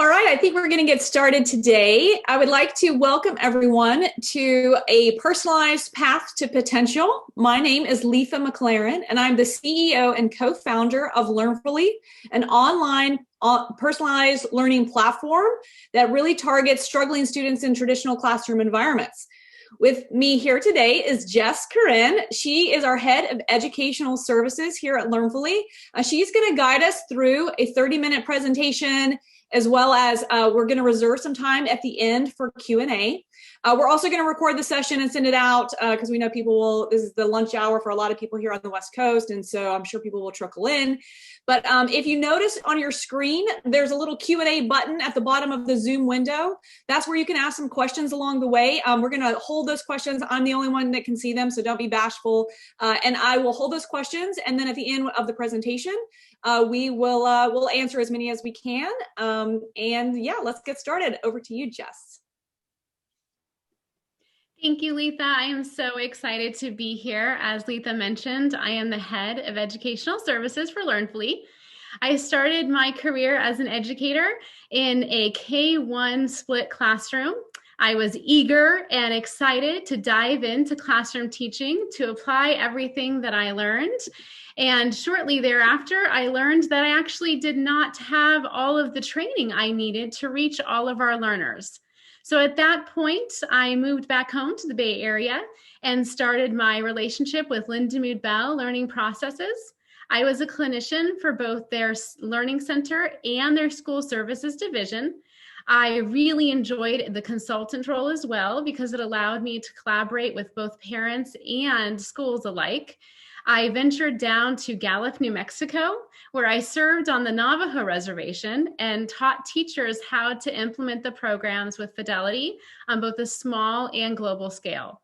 All right, I think we're going to get started today. I would like to welcome everyone to a personalized path to potential. My name is Letha McLaren, and I'm the CEO and co-founder of Learnfully, an online personalized learning platform that really targets struggling students in traditional classroom environments. With me here today is Jess Corinne. She is our head of educational services here at Learnfully. She's going to guide us through a 30-minute presentation, as well as we're going to reserve some time at the end for Q&A. We're also going to record the session and send it out because we know people will, this is the lunch hour for a lot of people here on the West Coast, and so I'm sure people will trickle in. But if you notice on your screen, there's a little Q&A button at the bottom of the Zoom window. That's where you can ask some questions along the way. We're going to hold those questions. I'm the only one that can see them, so don't be bashful. And I will hold those questions, and then at the end of the presentation, we'll answer as many as we can. And yeah, let's get started. Over to you, Jess. Thank you, Letha. I am so excited to be here. As Letha mentioned, I am the head of educational services for Learnfully. I started my career as an educator in a K-1 split classroom. I was eager and excited to dive into classroom teaching to apply everything that I learned. And shortly thereafter, I learned that I actually did not have all of the training I needed to reach all of our learners. So at that point, I moved back home to the Bay Area and started my relationship with Linda Mood Bell Learning Processes. I was a clinician for both their Learning Center and their School Services Division. I really enjoyed the consultant role as well because it allowed me to collaborate with both parents and schools alike. I ventured down to Gallup, New Mexico, where I served on the Navajo reservation and taught teachers how to implement the programs with fidelity on both a small and global scale.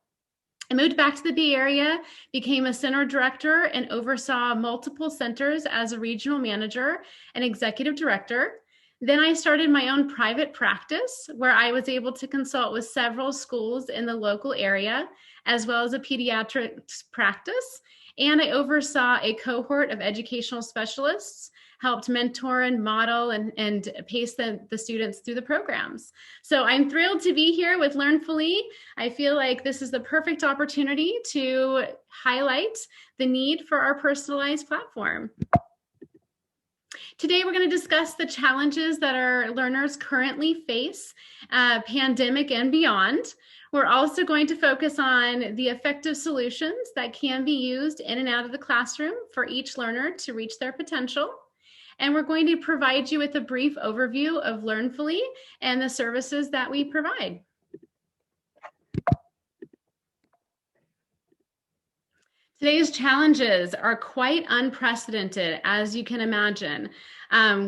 I moved back to the Bay Area, became a center director, and oversaw multiple centers as a regional manager and executive director. Then I started my own private practice where I was able to consult with several schools in the local area, as well as a pediatrics practice. And I oversaw a cohort of educational specialists, helped mentor and model and pace the students through the programs. So I'm thrilled to be here with Learnfully. I feel like this is the perfect opportunity to highlight the need for our personalized platform. Today, we're going to discuss the challenges that our learners currently face, pandemic and beyond. We're also going to focus on the effective solutions that can be used in and out of the classroom for each learner to reach their potential. And we're going to provide you with a brief overview of Learnfully and the services that we provide. Today's challenges are quite unprecedented, as you can imagine.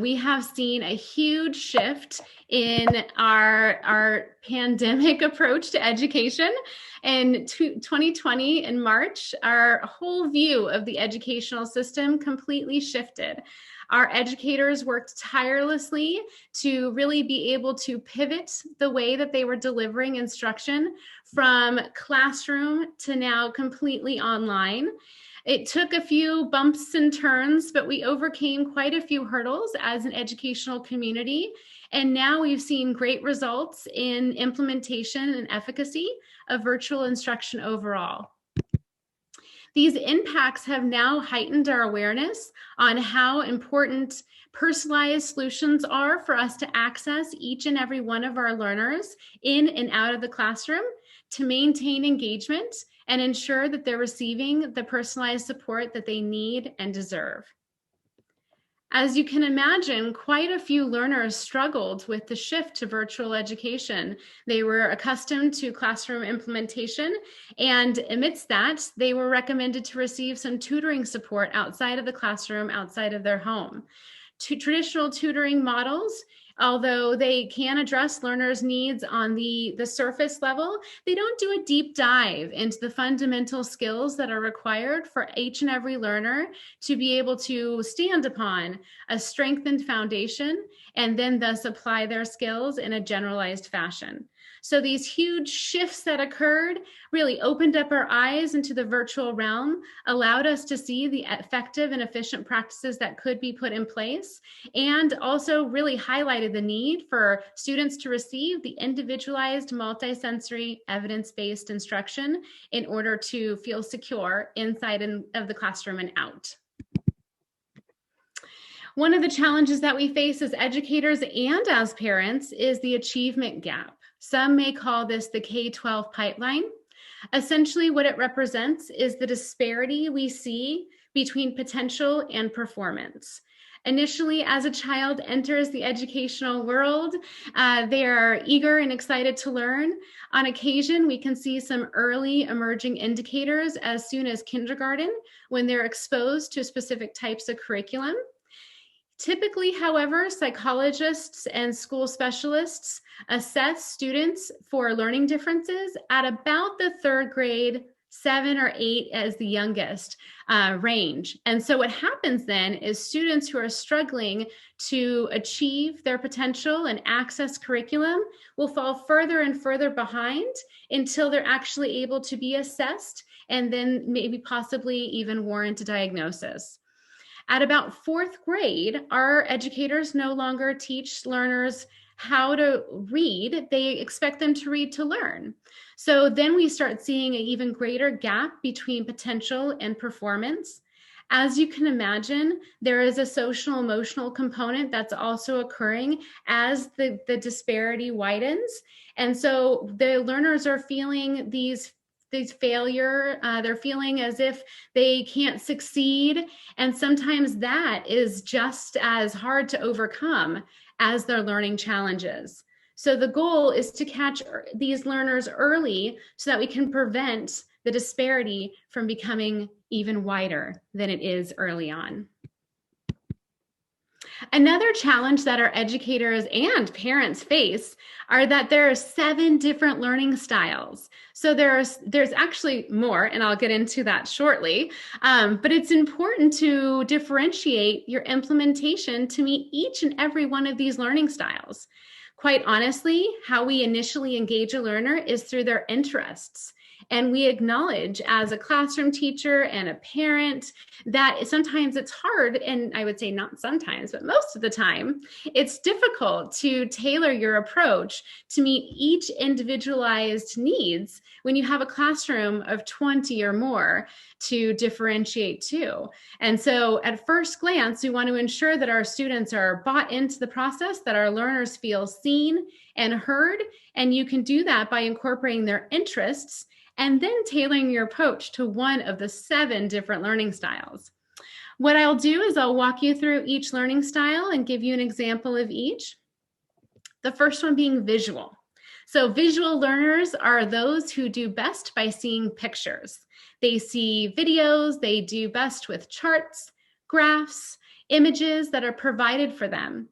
We have seen a huge shift in our pandemic approach to education. In 2020, in March, our whole view of the educational system completely shifted. Our educators worked tirelessly to really be able to pivot the way that they were delivering instruction from classroom to now completely online. It took a few bumps and turns, but we overcame quite a few hurdles as an educational community. And now we've seen great results in implementation and efficacy of virtual instruction overall. These impacts have now heightened our awareness on how important personalized solutions are for us to access each and every one of our learners in and out of the classroom to maintain engagement and ensure that they're receiving the personalized support that they need and deserve. As you can imagine, quite a few learners struggled with the shift to virtual education. They were accustomed to classroom implementation, and amidst that, they were recommended to receive some tutoring support outside of the classroom, outside of their home. Traditional tutoring models, although they can address learners' needs on the surface level, they don't do a deep dive into the fundamental skills that are required for each and every learner to be able to stand upon a strengthened foundation and then thus apply their skills in a generalized fashion. So these huge shifts that occurred really opened up our eyes into the virtual realm, allowed us to see the effective and efficient practices that could be put in place, and also really highlighted the need for students to receive the individualized, multisensory, evidence-based instruction in order to feel secure inside of the classroom and out. One of the challenges that we face as educators and as parents is the achievement gap. Some may call this the K-12 pipeline. Essentially, what it represents is the disparity we see between potential and performance. Initially, as a child enters the educational world, they are eager and excited to learn. On occasion, we can see some early emerging indicators as soon as kindergarten when they're exposed to specific types of curriculum. Typically, however, psychologists and school specialists assess students for learning differences at about the third grade, 7 or 8 as the youngest range. And so what happens then is students who are struggling to achieve their potential and access curriculum will fall further and further behind until they're actually able to be assessed and then maybe possibly even warrant a diagnosis. At about 4th grade, our educators no longer teach learners how to read. They expect them to read to learn. So then we start seeing an even greater gap between potential and performance. As you can imagine, there is a social emotional component that's also occurring as the disparity widens. And so the learners are feeling these failure, they're feeling as if they can't succeed. And sometimes that is just as hard to overcome as their learning challenges. So the goal is to catch these learners early so that we can prevent the disparity from becoming even wider than it is early on. Another challenge that our educators and parents face are that there are 7 different learning styles. So there's actually more, and I'll get into that shortly, but it's important to differentiate your implementation to meet each and every one of these learning styles. Quite honestly, how we initially engage a learner is through their interests. And we acknowledge as a classroom teacher and a parent that sometimes it's hard, and I would say not sometimes, but most of the time, it's difficult to tailor your approach to meet each individualized needs when you have a classroom of 20 or more to differentiate to. And so at first glance, we want to ensure that our students are bought into the process, that our learners feel seen and heard, and you can do that by incorporating their interests and then tailoring your approach to one of the 7 different learning styles. What I'll do is I'll walk you through each learning style and give you an example of each. The first one being visual. So visual learners are those who do best by seeing pictures. They see videos, they do best with charts, graphs, images that are provided for them.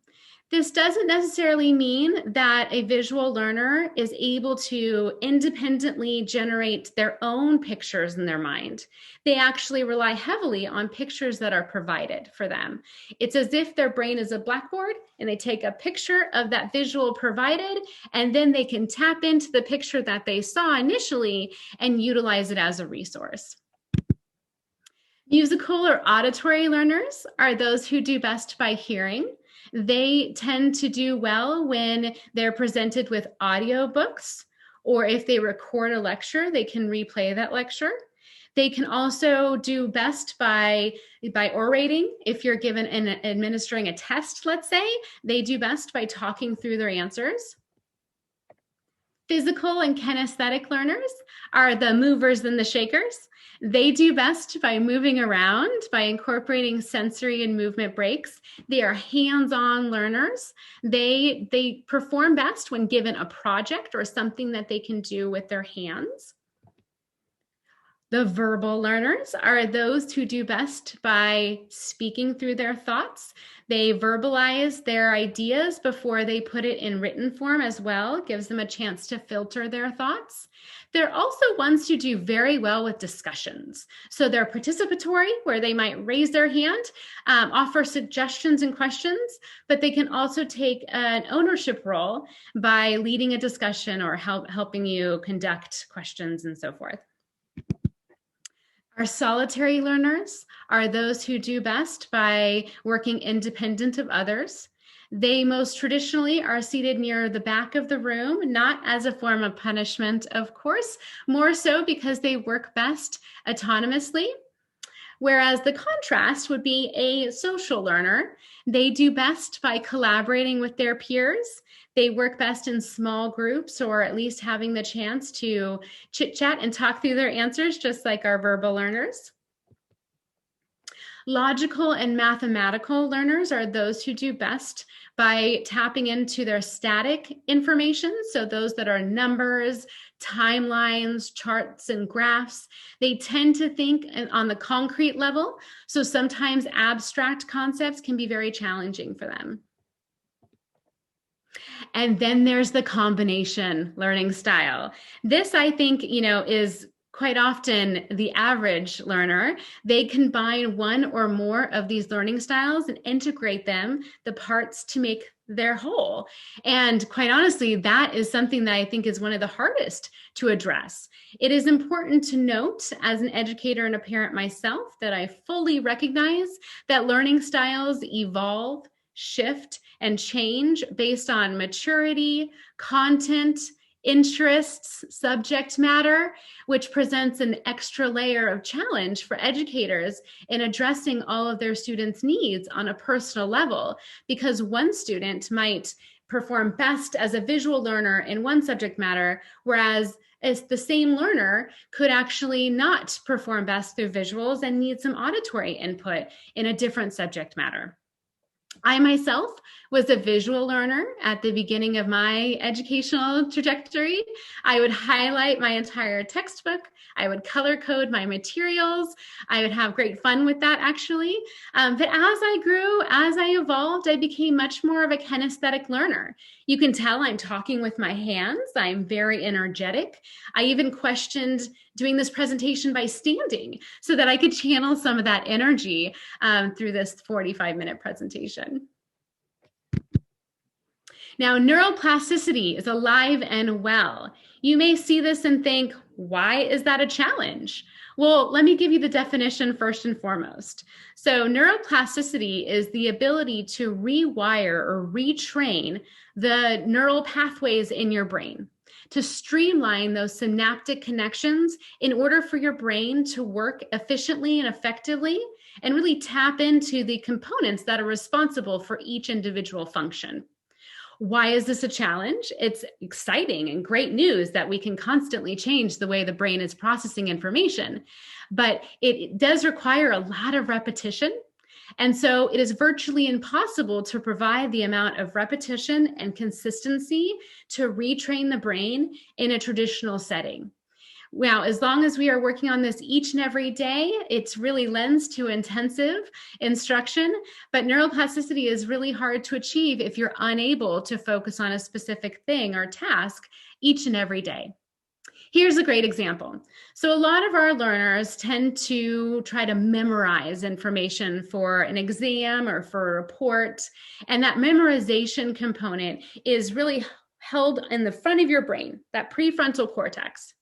This doesn't necessarily mean that a visual learner is able to independently generate their own pictures in their mind. They actually rely heavily on pictures that are provided for them. It's as if their brain is a blackboard and they take a picture of that visual provided, and then they can tap into the picture that they saw initially and utilize it as a resource. Musical or auditory learners are those who do best by hearing. They tend to do well when they're presented with audio books, or if they record a lecture, they can replay that lecture. They can also do best by orating. If you're given administering a test, let's say, they do best by talking through their answers. Physical and kinesthetic learners are the movers and the shakers. They do best by moving around, by incorporating sensory and movement breaks. They are hands-on learners. They perform best when given a project or something that they can do with their hands. The verbal learners are those who do best by speaking through their thoughts. They verbalize their ideas before they put it in written form as well, gives them a chance to filter their thoughts. They're also ones who do very well with discussions. So they're participatory, where they might raise their hand, offer suggestions and questions, but they can also take an ownership role by leading a discussion or helping you conduct questions and so forth. Our solitary learners are those who do best by working independent of others. They most traditionally are seated near the back of the room, not as a form of punishment, of course, more so because they work best autonomously. Whereas the contrast would be a social learner. They do best by collaborating with their peers. They work best in small groups, or at least having the chance to chit chat and talk through their answers, just like our verbal learners. Logical and mathematical learners are those who do best by tapping into their static information. So those that are numbers, timelines, charts, and graphs. They tend to think on the concrete level. So sometimes abstract concepts can be very challenging for them. And then there's the combination learning style. This, I think, is quite often the average learner. They combine one or more of these learning styles and integrate them, the parts, to make their whole. And quite honestly, that is something that I think is one of the hardest to address. It is important to note, as an educator and a parent myself, that I fully recognize that learning styles evolve, shift, and change based on maturity, content, interests, subject matter, which presents an extra layer of challenge for educators in addressing all of their students' needs on a personal level, because one student might perform best as a visual learner in one subject matter, whereas the same learner could actually not perform best through visuals and need some auditory input in a different subject matter. I myself was a visual learner at the beginning of my educational trajectory. I would highlight my entire textbook. I would color code my materials. I would have great fun with that, actually. But as I grew, as I evolved, I became much more of a kinesthetic learner. You can tell I'm talking with my hands. I'm very energetic. I even questioned doing this presentation by standing so that I could channel some of that energy through this 45-minute presentation. Now, neuroplasticity is alive and well. You may see this and think, why is that a challenge? Well, let me give you the definition first and foremost. So neuroplasticity is the ability to rewire or retrain the neural pathways in your brain, to streamline those synaptic connections in order for your brain to work efficiently and effectively and really tap into the components that are responsible for each individual function. Why is this a challenge? It's exciting and great news that we can constantly change the way the brain is processing information, but it does require a lot of repetition. And so it is virtually impossible to provide the amount of repetition and consistency to retrain the brain in a traditional setting. Now, as long as we are working on this each and every day, it really lends to intensive instruction, but neuroplasticity is really hard to achieve if you're unable to focus on a specific thing or task each and every day. Here's a great example. So a lot of our learners tend to try to memorize information for an exam or for a report, and that memorization component is really held in the front of your brain, that prefrontal cortex.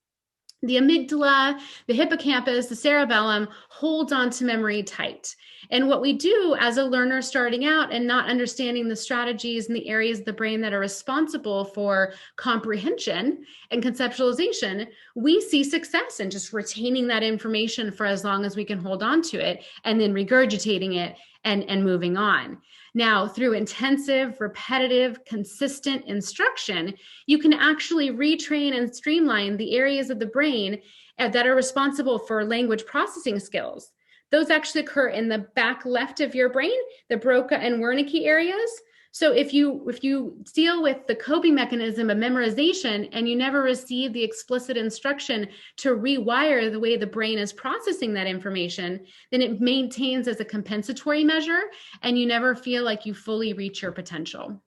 The amygdala, the hippocampus, the cerebellum holds on to memory tight. And what we do as a learner starting out and not understanding the strategies and the areas of the brain that are responsible for comprehension and conceptualization, we see success in just retaining that information for as long as we can hold on to it and then regurgitating it and moving on. Now, through intensive, repetitive, consistent instruction, you can actually retrain and streamline the areas of the brain that are responsible for language processing skills. Those actually occur in the back left of your brain, the Broca and Wernicke areas. So if you deal with the coping mechanism of memorization and you never receive the explicit instruction to rewire the way the brain is processing that information, then it maintains as a compensatory measure and you never feel like you fully reach your potential.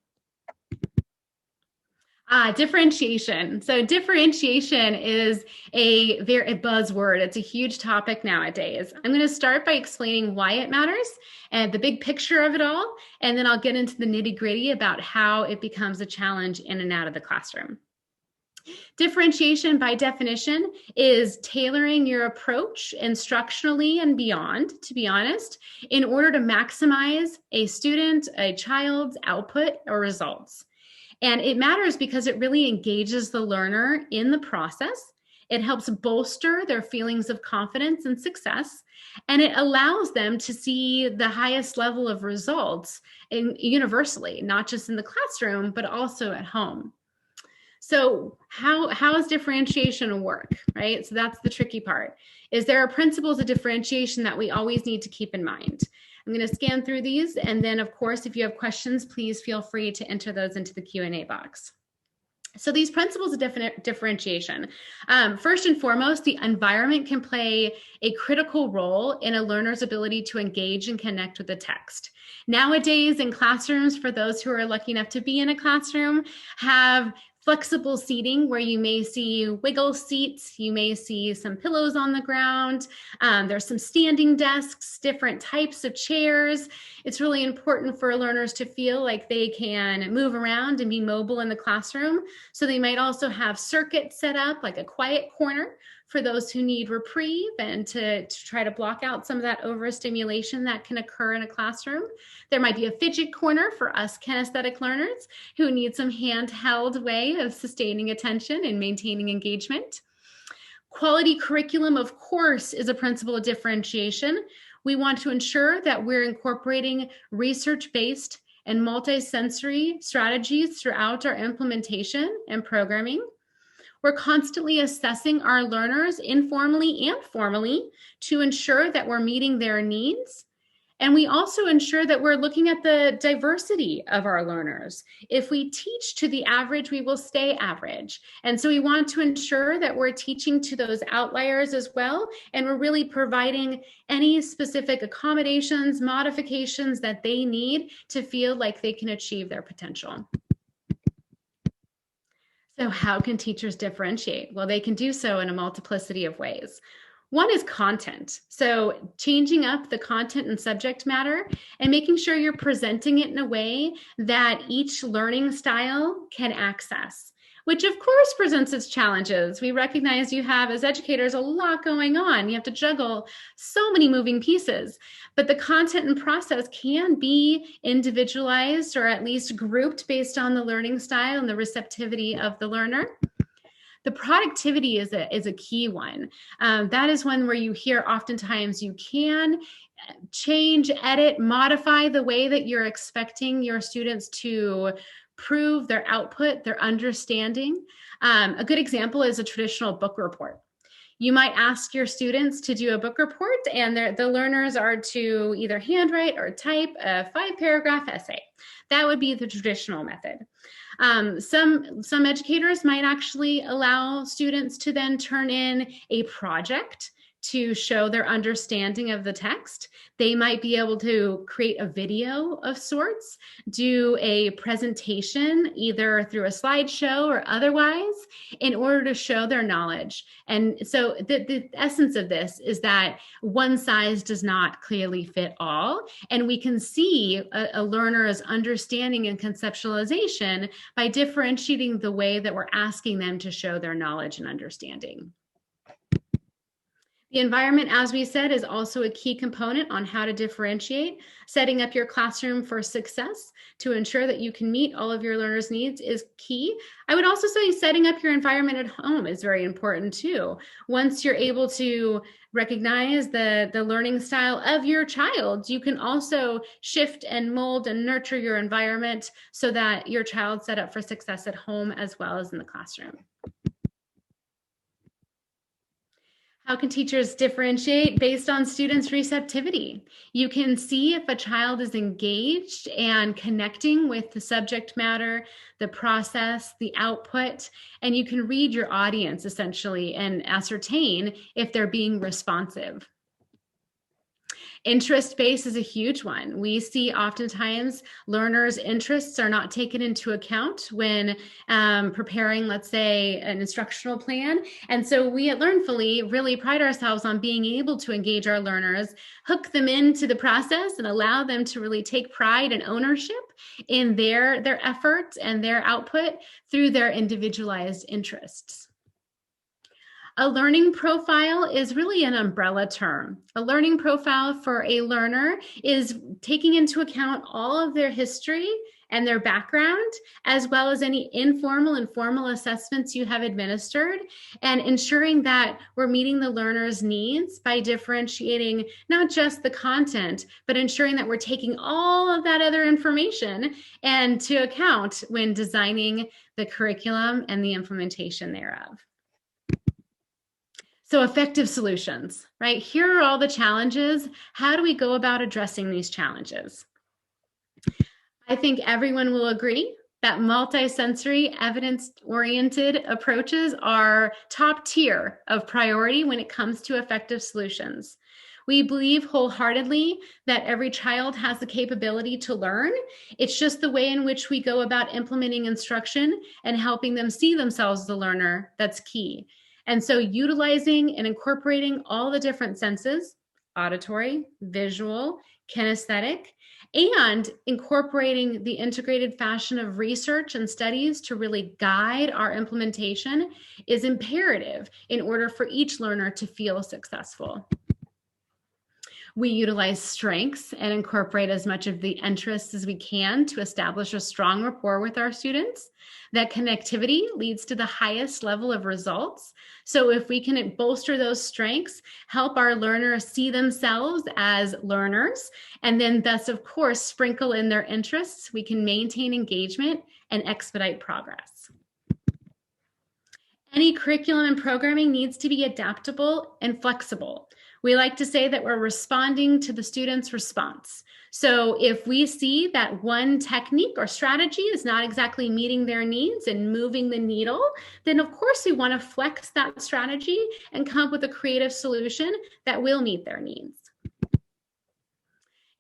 Differentiation. So differentiation is a buzzword. It's a huge topic nowadays. I'm going to start by explaining why it matters and the big picture of it all, and then I'll get into the nitty-gritty about how it becomes a challenge in and out of the classroom. Differentiation, by definition, is tailoring your approach instructionally and beyond, to be honest, in order to maximize a student, a child's output or results. And it matters because it really engages the learner in the process. It helps bolster their feelings of confidence and success, and it allows them to see the highest level of results universally, not just in the classroom, but also at home. So how does differentiation work, right? So that's the tricky part. Is there are principles of differentiation that we always need to keep in mind. I'm going to scan through these, and then of course, if you have questions, please feel free to enter those into the Q&A box. So these principles of differentiation, first and foremost, the environment can play a critical role in a learner's ability to engage and connect with the text. Nowadays in classrooms, for those who are lucky enough to be in a classroom, have flexible seating where you may see wiggle seats, you may see some pillows on the ground, there's some standing desks, different types of chairs. It's really important for learners to feel like they can move around and be mobile in the classroom. So they might also have circuits set up, like a quiet corner for those who need reprieve and to try to block out some of that overstimulation that can occur in a classroom. There might be a fidget corner for us kinesthetic learners who need some handheld way of sustaining attention and maintaining engagement. Quality curriculum, of course, is a principle of differentiation. We want to ensure that we're incorporating research-based and multisensory strategies throughout our implementation and programming. We're constantly assessing our learners informally and formally to ensure that we're meeting their needs. And we also ensure that we're looking at the diversity of our learners. If we teach to the average, we will stay average. And so we want to ensure that we're teaching to those outliers as well. And we're really providing any specific accommodations, modifications that they need to feel like they can achieve their potential. So how can teachers differentiate? Well, they can do so in a multiplicity of ways. One is content. So changing up the content and subject matter and making sure you're presenting it in a way that each learning style can access, which of course presents its challenges. We recognize you have, as educators, a lot going on. You have to juggle so many moving pieces, but the content and process can be individualized or at least grouped based on the learning style and the receptivity of the learner. The productivity is a key one. That is one where you hear oftentimes you can change, edit, modify the way that you're expecting your students to prove their output, their understanding. A good example is a traditional book report. You might ask your students to do a book report and the learners are to either handwrite or type a 5-paragraph essay. That would be the traditional method. Some educators might actually allow students to then turn in a project to show their understanding of the text. They might be able to create a video of sorts, do a presentation either through a slideshow or otherwise in order to show their knowledge. And so the essence of this is that one size does not clearly fit all. And we can see a learner's understanding and conceptualization by differentiating the way that we're asking them to show their knowledge and understanding. The environment, as we said, is also a key component on how to differentiate. Setting up your classroom for success to ensure that you can meet all of your learners' needs is key. I would also say setting up your environment at home is very important too. Once you're able to recognize the learning style of your child, you can also shift and mold and nurture your environment so that your child's set up for success at home as well as in the classroom. How can teachers differentiate based on students' receptivity? You can see if a child is engaged and connecting with the subject matter, the process, the output, and you can read your audience essentially and ascertain if they're being responsive. Interest base is a huge one. We see oftentimes learners' interests are not taken into account when preparing, let's say, an instructional plan. And so we at Learnfully really pride ourselves on being able to engage our learners, hook them into the process, and allow them to really take pride and ownership in their efforts and their output through their individualized interests. A learning profile is really an umbrella term. A learning profile for a learner is taking into account all of their history and their background, as well as any informal and formal assessments you have administered, and ensuring that we're meeting the learner's needs by differentiating not just the content, but ensuring that we're taking all of that other information into account when designing the curriculum and the implementation thereof. So effective solutions, right? Here are all the challenges. How do we go about addressing these challenges? I think everyone will agree that multisensory, evidence-oriented approaches are top tier of priority when it comes to effective solutions. We believe wholeheartedly that every child has the capability to learn. It's just the way in which we go about implementing instruction and helping them see themselves as the learner that's key. And so utilizing and incorporating all the different senses, auditory, visual, kinesthetic, and incorporating the integrated fashion of research and studies to really guide our implementation is imperative in order for each learner to feel successful. We utilize strengths and incorporate as much of the interests as we can to establish a strong rapport with our students. That connectivity leads to the highest level of results. So if we can bolster those strengths, help our learners see themselves as learners, and then thus, of course, sprinkle in their interests, we can maintain engagement and expedite progress. Any curriculum and programming needs to be adaptable and flexible. We like to say that we're responding to the student's response. So if we see that one technique or strategy is not exactly meeting their needs and moving the needle, then of course we want to flex that strategy and come up with a creative solution that will meet their needs.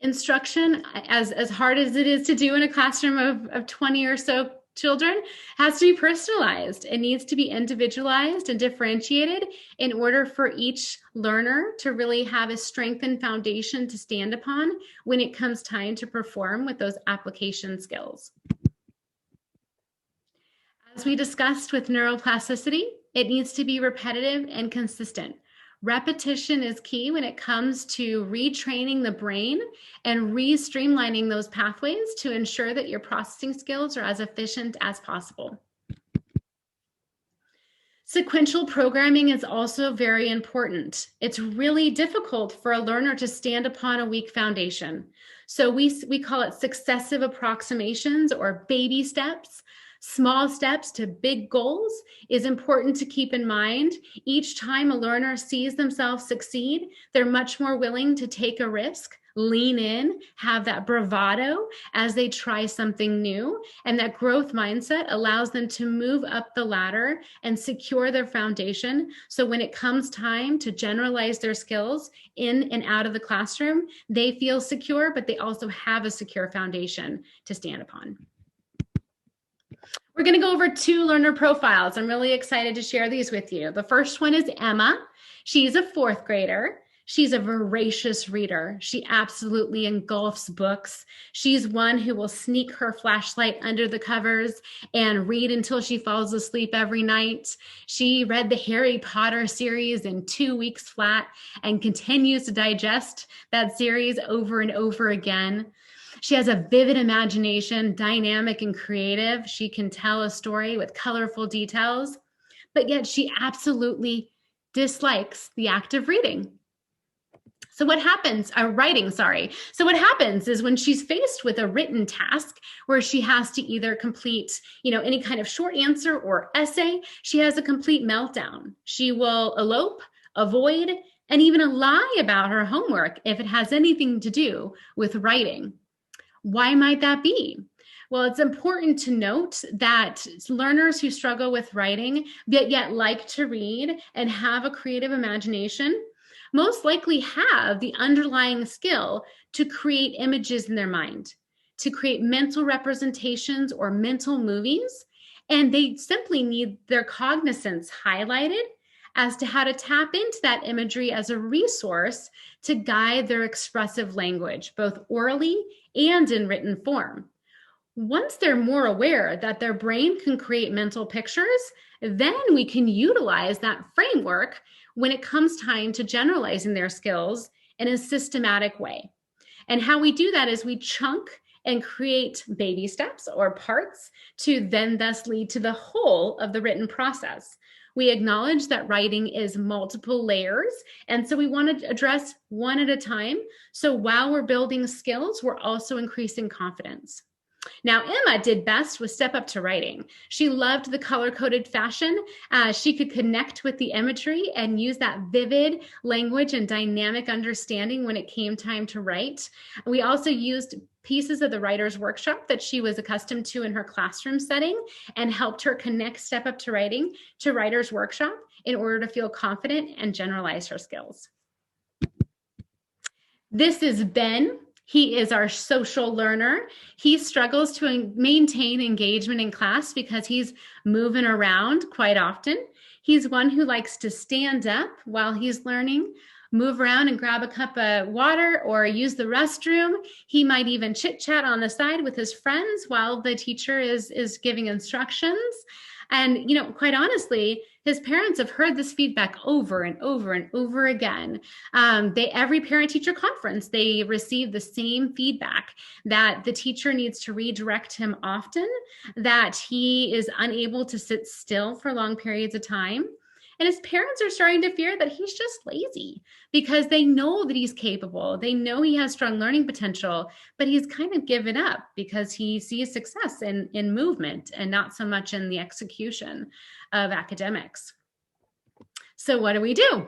Instruction, as hard as it is to do in a classroom of 20 or so children, has to be personalized. It needs to be individualized and differentiated in order for each learner to really have a strengthened foundation to stand upon when it comes time to perform with those application skills. As we discussed with neuroplasticity, it needs to be repetitive and consistent. Repetition is key when it comes to retraining the brain and re-streamlining those pathways to ensure that your processing skills are as efficient as possible. Sequential programming is also very important. It's really difficult for a learner to stand upon a weak foundation. So we call it successive approximations or baby steps. Small steps to big goals is important to keep in mind. Each time a learner sees themselves succeed, they're much more willing to take a risk, lean in, have that bravado as they try something new. And that growth mindset allows them to move up the ladder and secure their foundation. So when it comes time to generalize their skills in and out of the classroom, they feel secure, but they also have a secure foundation to stand upon. We're going to go over 2 learner profiles. I'm really excited to share these with you. The first one is Emma. She's a 4th grader. She's a voracious reader. She absolutely engulfs books. She's one who will sneak her flashlight under the covers and read until she falls asleep every night. She read the Harry Potter series in 2 weeks flat and continues to digest that series over and over again. She has a vivid imagination, dynamic and creative. She can tell a story with colorful details, but yet she absolutely dislikes the act of reading. So what happens, writing, sorry. So what happens is when she's faced with a written task where she has to either complete, any kind of short answer or essay, she has a complete meltdown. She will elope, avoid, and even lie about her homework if it has anything to do with writing. Why might that be? Well, it's important to note that learners who struggle with writing, yet like to read and have a creative imagination, most likely have the underlying skill to create images in their mind, to create mental representations or mental movies, and they simply need their cognizance highlighted as to how to tap into that imagery as a resource to guide their expressive language, both orally and in written form. Once they're more aware that their brain can create mental pictures, then we can utilize that framework when it comes time to generalizing their skills in a systematic way. And how we do that is we chunk and create baby steps or parts to then thus lead to the whole of the written process. We acknowledge that writing is multiple layers, and so we want to address one at a time. So while we're building skills, we're also increasing confidence. Now, Emma did best with step up to writing. She loved the color-coded fashion. She could connect with the imagery and use that vivid language and dynamic understanding when it came time to write. We also used pieces of the writer's workshop that she was accustomed to in her classroom setting and helped her connect step up to writing to writer's workshop in order to feel confident and generalize her skills. This is Ben. He is our social learner. He struggles to maintain engagement in class because he's moving around quite often. He's one who likes to stand up while he's learning, move around and grab a cup of water or use the restroom. He might even chit chat on the side with his friends while the teacher is giving instructions. And, quite honestly, his parents have heard this feedback over and over and over again. Every parent-teacher conference, they receive the same feedback that the teacher needs to redirect him often, that he is unable to sit still for long periods of time. And his parents are starting to fear that he's just lazy because they know that he's capable. They know he has strong learning potential, but he's kind of given up because he sees success in movement and not so much in the execution of academics. So what do we do?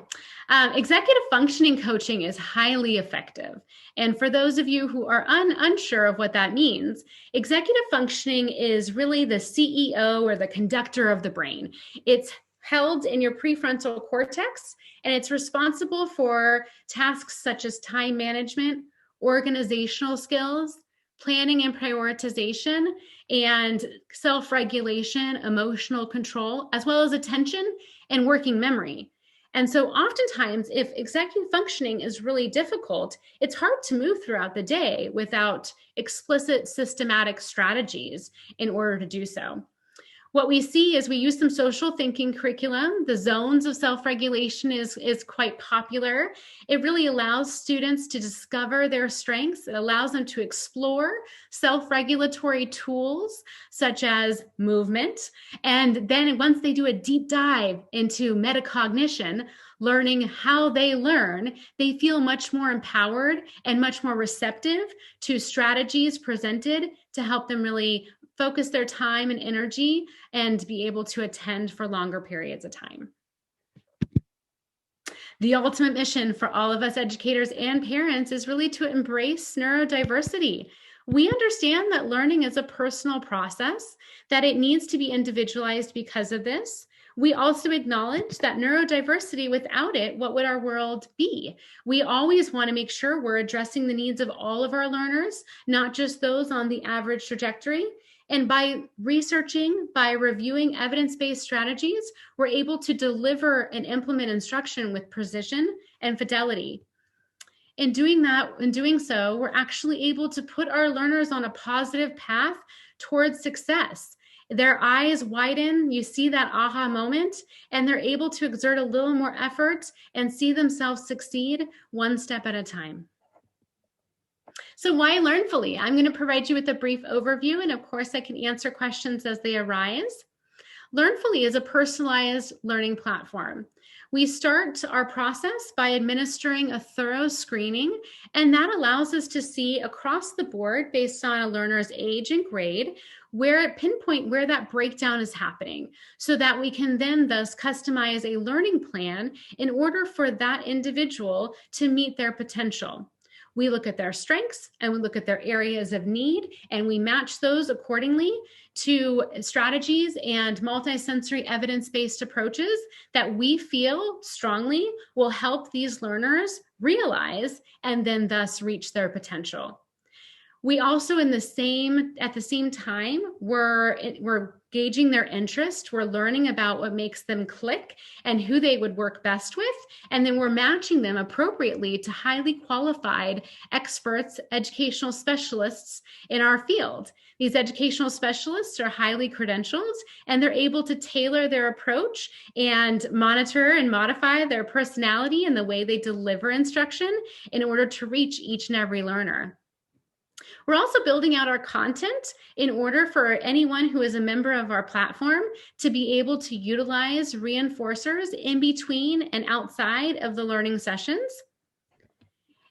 Executive functioning coaching is highly effective. And for those of you who are unsure of what that means, executive functioning is really the CEO or the conductor of the brain. It's held in your prefrontal cortex, and it's responsible for tasks such as time management, organizational skills, planning and prioritization, and self-regulation, emotional control, as well as attention and working memory. And so oftentimes, if executive functioning is really difficult, it's hard to move throughout the day without explicit systematic strategies in order to do so. What we see is we use some social thinking curriculum. The zones of self-regulation is quite popular. It really allows students to discover their strengths. It allows them to explore self-regulatory tools such as movement. And then once they do a deep dive into metacognition, learning how they learn, they feel much more empowered and much more receptive to strategies presented to help them really focus their time and energy and be able to attend for longer periods of time. The ultimate mission for all of us educators and parents is really to embrace neurodiversity. We understand that learning is a personal process, that it needs to be individualized because of this. We also acknowledge that neurodiversity, without it, what would our world be? We always want to make sure we're addressing the needs of all of our learners, not just those on the average trajectory. And by researching, by reviewing evidence-based strategies, we're able to deliver and implement instruction with precision and fidelity. In doing so, we're actually able to put our learners on a positive path towards success. Their eyes widen, you see that aha moment, and they're able to exert a little more effort and see themselves succeed one step at a time. So why Learnfully? I'm going to provide you with a brief overview, and of course I can answer questions as they arise. Learnfully is a personalized learning platform. We start our process by administering a thorough screening, and that allows us to see across the board, based on a learner's age and grade, pinpoint where that breakdown is happening so that we can then thus customize a learning plan in order for that individual to meet their potential. We look at their strengths and we look at their areas of need, and we match those accordingly to strategies and multisensory evidence-based approaches that we feel strongly will help these learners realize and then thus reach their potential. We also, at the same time, we're gauging their interest. We're learning about what makes them click and who they would work best with. And then we're matching them appropriately to highly qualified experts, educational specialists in our field. These educational specialists are highly credentialed, and they're able to tailor their approach and monitor and modify their personality and the way they deliver instruction in order to reach each and every learner. We're also building out our content in order for anyone who is a member of our platform to be able to utilize reinforcers in between and outside of the learning sessions.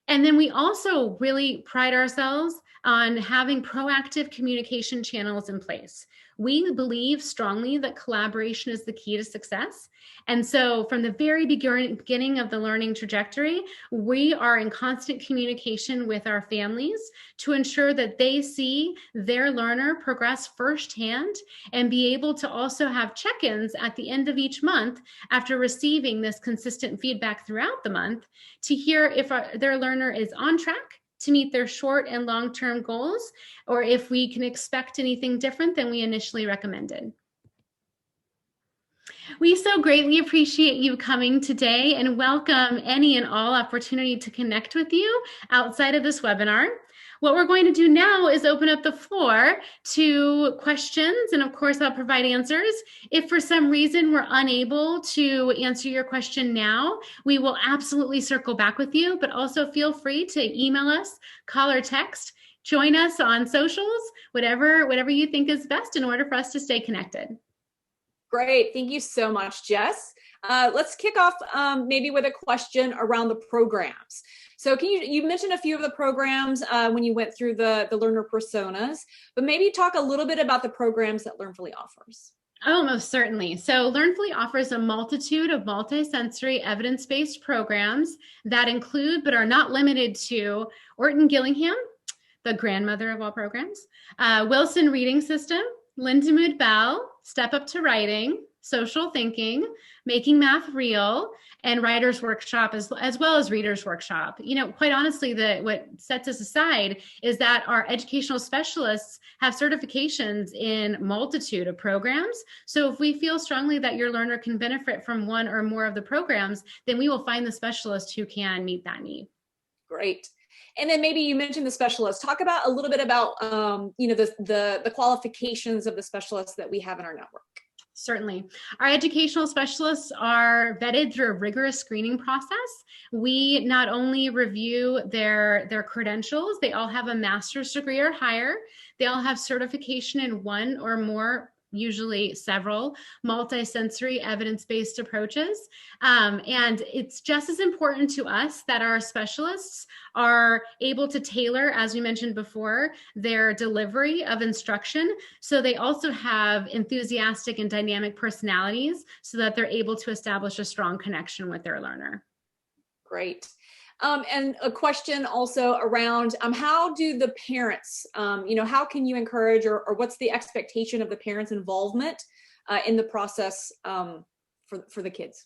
And then we also really pride ourselves on having proactive communication channels in place. We believe strongly that collaboration is the key to success. And so from the very beginning of the learning trajectory, we are in constant communication with our families to ensure that they see their learner progress firsthand and be able to also have check-ins at the end of each month after receiving this consistent feedback throughout the month to hear if their learner is on track to meet their short and long-term goals, or if we can expect anything different than we initially recommended. We so greatly appreciate you coming today and welcome any and all opportunity to connect with you outside of this webinar. What we're going to do now is open up the floor to questions, and of course I'll provide answers. If for some reason we're unable to answer your question now, we will absolutely circle back with you, but also feel free to email us, call or text, join us on socials, whatever you think is best in order for us to stay connected. Great. Thank you so much, Jess. Let's kick off maybe with a question around the programs. So you mentioned a few of the programs when you went through the learner personas, but maybe talk a little bit about the programs that Learnfully offers. Oh, most certainly. So Learnfully offers a multitude of multisensory evidence-based programs that include, but are not limited to, Orton Gillingham, the grandmother of all programs, Wilson Reading System, Lindemood Bell, Step Up to Writing, Social Thinking, Making Math Real, and Writer's Workshop, as well as Reader's Workshop. You know, quite honestly, what sets us aside is that our educational specialists have certifications in multitude of programs. So if we feel strongly that your learner can benefit from one or more of the programs, then we will find the specialist who can meet that need. Great. And then maybe you mentioned the specialists. Talk about a little bit about the qualifications of the specialists that we have in our network. Certainly. Our educational specialists are vetted through a rigorous screening process. We not only review their credentials, they all have a master's degree or higher. They all have certification in one or more, usually several, multisensory evidence-based approaches. And it's just as important to us that our specialists are able to tailor, as we mentioned before, their delivery of instruction. So they also have enthusiastic and dynamic personalities so that they're able to establish a strong connection with their learner. Great. And a question also around how do the parents, how can you encourage or what's the expectation of the parents' involvement in the process for the kids?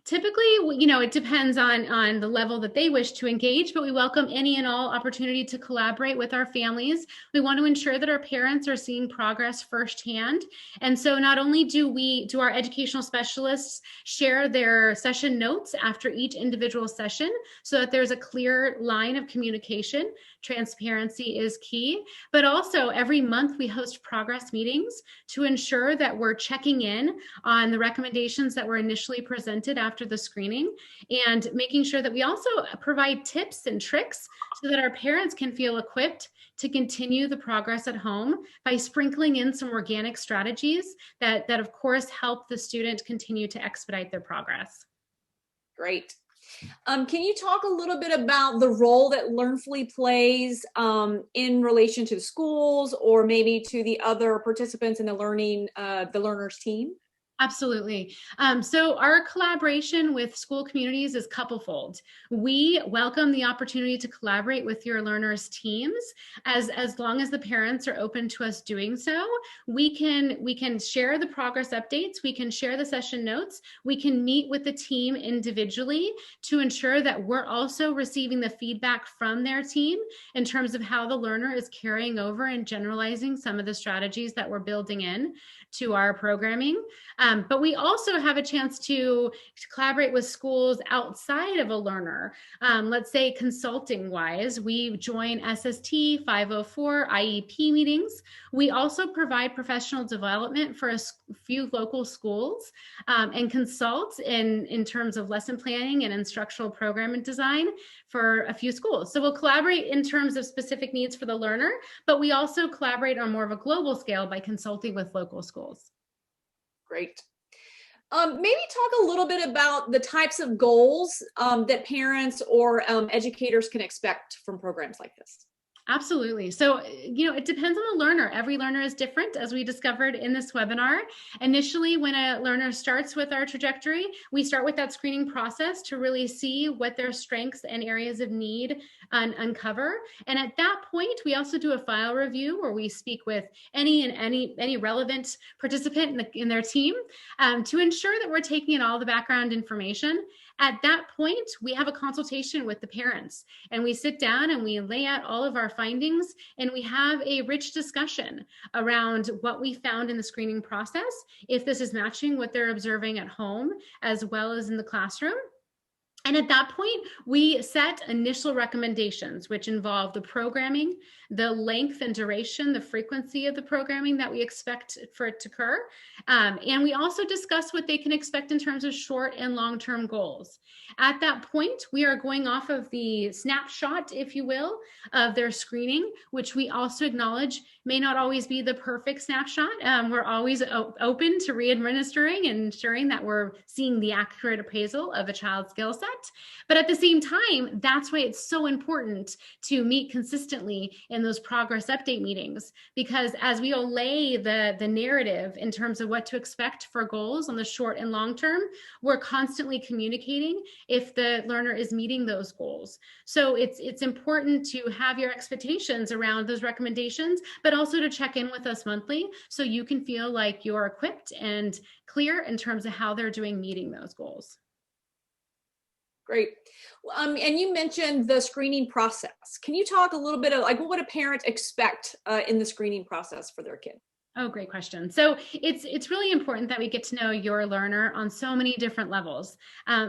Typically, it depends on the level that they wish to engage, but we welcome any and all opportunity to collaborate with our families. We want to ensure that our parents are seeing progress firsthand. And so not only do our educational specialists share their session notes after each individual session so that there's a clear line of communication. Transparency is key, but also every month we host progress meetings to ensure that we're checking in on the recommendations that were initially presented after the screening and making sure that we also provide tips and tricks so that our parents can feel equipped to continue the progress at home by sprinkling in some organic strategies that of course help the student continue to expedite their progress. Great. Can you talk a little bit about the role that Learnfully plays in relation to the schools or maybe to the other participants in the learners team? Absolutely. So our collaboration with school communities is couplefold. We welcome the opportunity to collaborate with your learners' teams as long as the parents are open to us doing so. We can share the progress updates, we can share the session notes, we can meet with the team individually to ensure that we're also receiving the feedback from their team in terms of how the learner is carrying over and generalizing some of the strategies that we're building in to our programming. But we also have a chance to collaborate with schools outside of a learner. Let's say consulting wise, we join SST 504 IEP meetings. We also provide professional development for a few local schools and consult in terms of lesson planning and instructional program and design for a few schools. So we'll collaborate in terms of specific needs for the learner, but we also collaborate on more of a global scale by consulting with local schools. Great. Maybe talk a little bit about the types of goals that parents or educators can expect from programs like this. Absolutely. So, it depends on the learner. Every learner is different, as we discovered in this webinar. Initially, when a learner starts with our trajectory, we start with that screening process to really see what their strengths and areas of need uncover. And at that point, we also do a file review where we speak with any relevant participant in their team to ensure that we're taking in all the background information. At that point, we have a consultation with the parents and we sit down and we lay out all of our findings and we have a rich discussion around what we found in the screening process, if this is matching what they're observing at home as well as in the classroom. And at that point, we set initial recommendations, which involve the programming, the length and duration, the frequency of the programming that we expect for it to occur. And we also discuss what they can expect in terms of short and long-term goals. At that point, we are going off of the snapshot, if you will, of their screening, which we also acknowledge may not always be the perfect snapshot. We're always open to re-administering and ensuring that we're seeing the accurate appraisal of a child's skill set. But at the same time, that's why it's so important to meet consistently in those progress update meetings, because as we lay the narrative in terms of what to expect for goals on the short and long term, we're constantly communicating if the learner is meeting those goals. So it's important to have your expectations around those recommendations, but also to check in with us monthly so you can feel like you're equipped and clear in terms of how they're doing meeting those goals. Great. And you mentioned the screening process. Can you talk a little bit of what would a parent expect in the screening process for their kid? Oh, great question. So it's really important that we get to know your learner on so many different levels.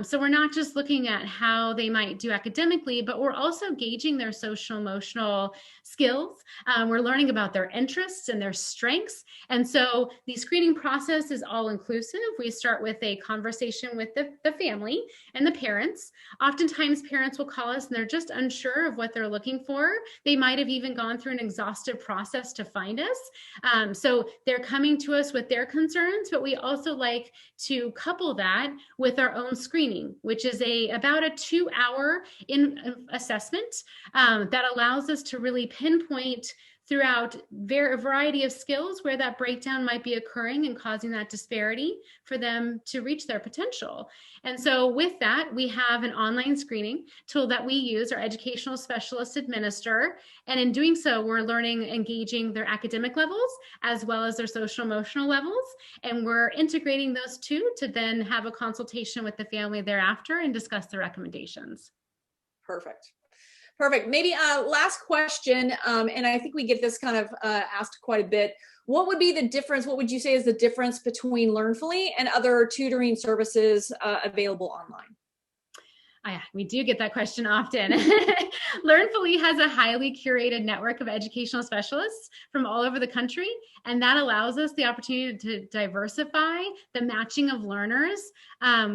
So we're not just looking at how they might do academically, but we're also gauging their social emotional skills. We're learning about their interests and their strengths. And so the screening process is all inclusive. We start with a conversation with the family and the parents. Oftentimes parents will call us and they're just unsure of what they're looking for. They might have even gone through an exhaustive process to find us. So they're coming to us with their concerns, but we also like to couple that with our own screening, which is about a 2-hour assessment that allows us to really pinpoint throughout a variety of skills where that breakdown might be occurring and causing that disparity for them to reach their potential. And so with that, we have an online screening tool that we use, our educational specialists administer. And in doing so, we're learning, engaging their academic levels as well as their social emotional levels. And we're integrating those two to then have a consultation with the family thereafter and discuss the recommendations. Perfect. Perfect. Maybe last question, and I think we get this kind of asked quite a bit. What would be the difference? What would you say is the difference between Learnfully and other tutoring services available online? We do get that question often. Learnfully has a highly curated network of educational specialists from all over the country, and that allows us the opportunity to diversify the matching of learners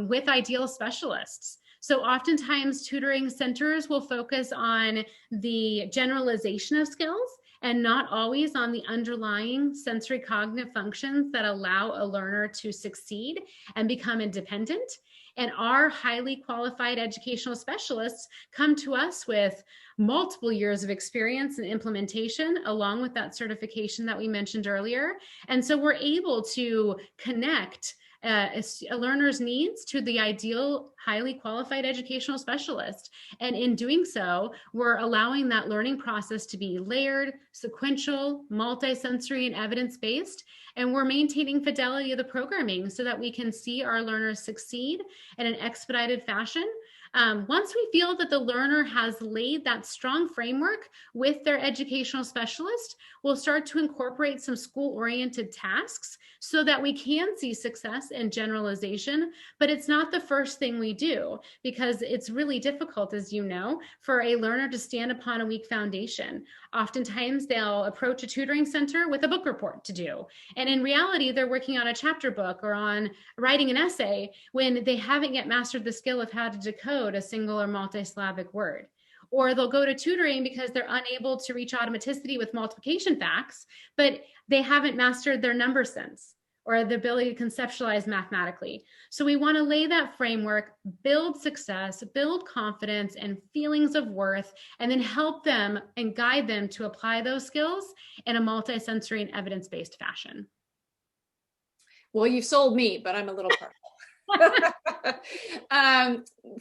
with ideal specialists. So oftentimes tutoring centers will focus on the generalization of skills and not always on the underlying sensory cognitive functions that allow a learner to succeed and become independent. And our highly qualified educational specialists come to us with multiple years of experience and implementation, along with that certification that we mentioned earlier. And so we're able to connect a learner's needs to the ideal highly qualified educational specialist. And in doing so, we're allowing that learning process to be layered, sequential, multisensory, and evidence-based. And we're maintaining fidelity of the programming so that we can see our learners succeed in an expedited fashion. Once we feel that the learner has laid that strong framework with their educational specialist, we'll start to incorporate some school-oriented tasks so that we can see success and generalization, but it's not the first thing we do because it's really difficult, as you know, for a learner to stand upon a weak foundation. Oftentimes they'll approach a tutoring center with a book report to do. And in reality, they're working on a chapter book or on writing an essay when they haven't yet mastered the skill of how to decode a single or multisyllabic word. Or they'll go to tutoring because they're unable to reach automaticity with multiplication facts, but they haven't mastered their number sense or the ability to conceptualize mathematically. So we want to lay that framework, build success, build confidence and feelings of worth, and then help them and guide them to apply those skills in a multisensory and evidence-based fashion. Well, you've sold me, but I'm a little partial.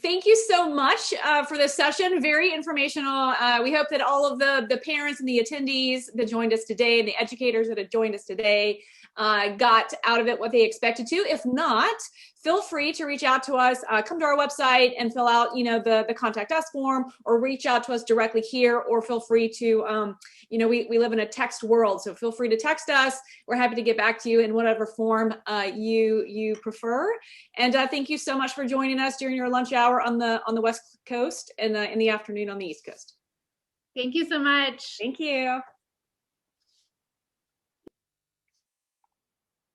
Thank you so much for this session. Very informational. We hope that all of the parents and the attendees that joined us today and the educators that have joined us today got out of it what they expected to. If not, feel free to reach out to us, come to our website and fill out, the contact us form, or reach out to us directly here, or feel free to, we live in a text world, so feel free to text us. We're happy to get back to you in whatever form you prefer. And thank you so much for joining us during your lunch hour on the West Coast and in the afternoon on the East Coast. Thank you so much. Thank you.